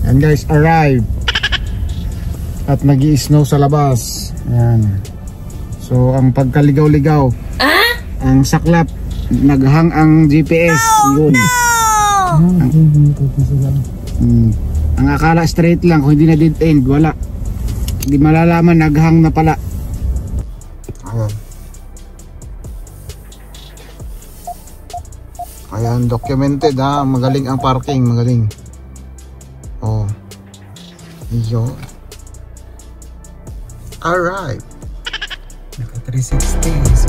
And guys, arrive. At nag-i-snow sa labas. Ayan. So ang pagkaligaw-ligaw, ang saklap, naghang ang GPS. Yun. Ang akala straight lang, kung hindi na dead end, wala. Hindi malalaman, naghang na pala. Ayan. Ayan, documented ha. Magaling ang parking, magaling. Oh. Iyo. Alright. Naka 360. So,